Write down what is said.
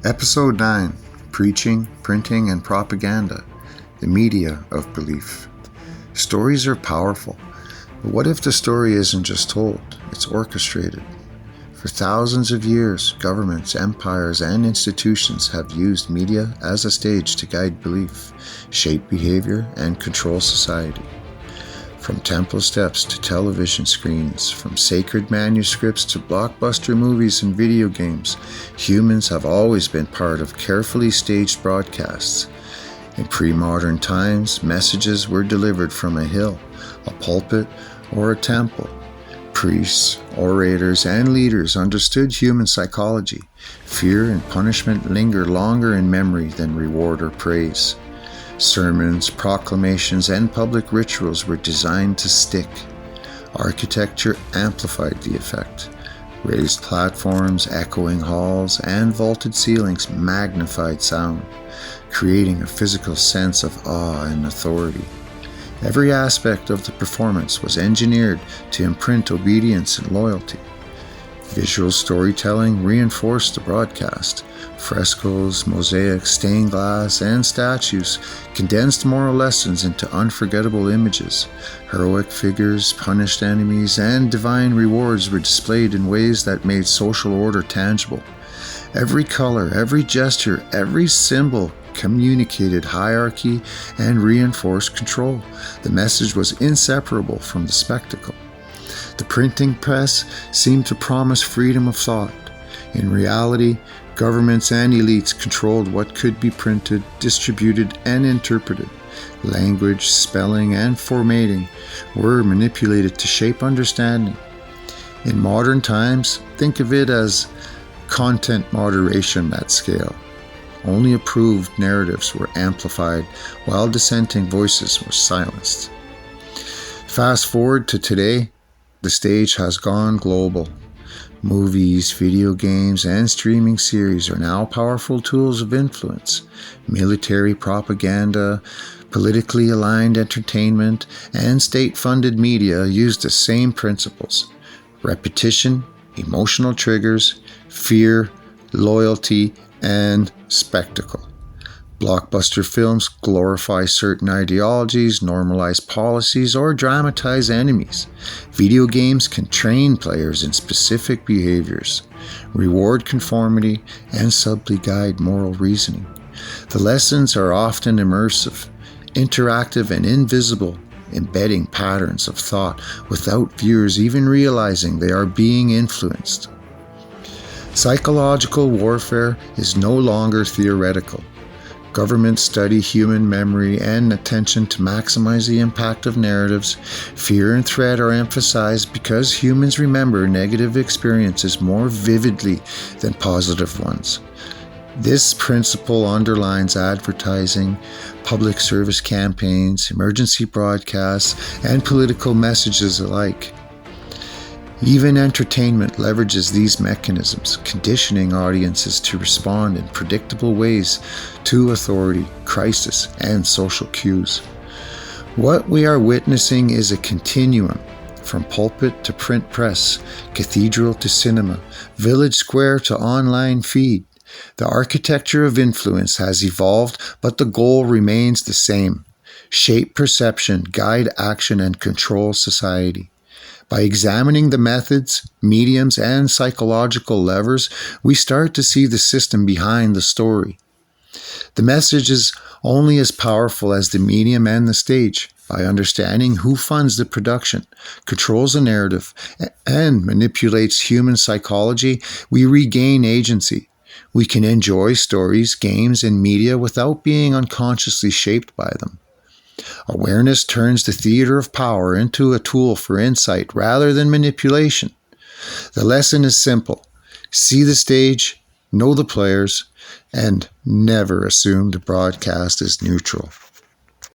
Episode 9, Preaching, Printing, and Propaganda, the Media of Belief. Stories are powerful, but what if the story isn't just told, it's orchestrated? For thousands of years, governments, empires, and institutions have used media as a stage to guide belief, shape behavior, and control society. From temple steps to television screens, from sacred manuscripts to blockbuster movies and video games, humans have always been part of carefully staged broadcasts. In pre-modern times, messages were delivered from a hill, a pulpit, or a temple. Priests, orators, and leaders understood human psychology. Fear and punishment linger longer in memory than reward or praise. Sermons, proclamations, and public rituals were designed to stick. Architecture amplified the effect. Raised platforms, echoing halls, and vaulted ceilings magnified sound, creating a physical sense of awe and authority. Every aspect of the performance was engineered to imprint obedience and loyalty. Visual storytelling reinforced the broadcast. Frescoes, mosaics, stained glass, and statues condensed moral lessons into unforgettable images. Heroic figures, punished enemies, and divine rewards were displayed in ways that made social order tangible. Every color, every gesture, every symbol communicated hierarchy and reinforced control. The message was inseparable from the spectacle. The printing press seemed to promise freedom of thought. In reality, governments and elites controlled what could be printed, distributed, and interpreted. Language, spelling, and formatting were manipulated to shape understanding. In modern times, think of it as content moderation at scale. Only approved narratives were amplified, while dissenting voices were silenced. Fast forward to today, the stage has gone global. Movies, video games, and streaming series are now powerful tools of influence. Military propaganda, politically aligned entertainment, and state-funded media use the same principles: repetition, emotional triggers, fear, loyalty, and spectacle. Blockbuster films glorify certain ideologies, normalize policies, or dramatize enemies. Video games can train players in specific behaviors, reward conformity, and subtly guide moral reasoning. The lessons are often immersive, interactive, and invisible, embedding patterns of thought without viewers even realizing they are being influenced. Psychological warfare is no longer theoretical. Governments study human memory and attention to maximize the impact of narratives. Fear and threat are emphasized because humans remember negative experiences more vividly than positive ones. This principle underlines advertising, public service campaigns, emergency broadcasts, and political messages alike. Even entertainment leverages these mechanisms, conditioning audiences to respond in predictable ways to authority, crisis, and social cues. What we are witnessing is a continuum, from pulpit to print press, cathedral to cinema, village square to online feed. The architecture of influence has evolved, but the goal remains the same: shape perception, guide action, and control society. By examining the methods, mediums, and psychological levers, we start to see the system behind the story. The message is only as powerful as the medium and the stage. By understanding who funds the production, controls the narrative, and manipulates human psychology, we regain agency. We can enjoy stories, games, and media without being unconsciously shaped by them. Awareness turns the theater of power into a tool for insight rather than manipulation. The lesson is simple: see the stage, know the players, and never assume the broadcast is neutral.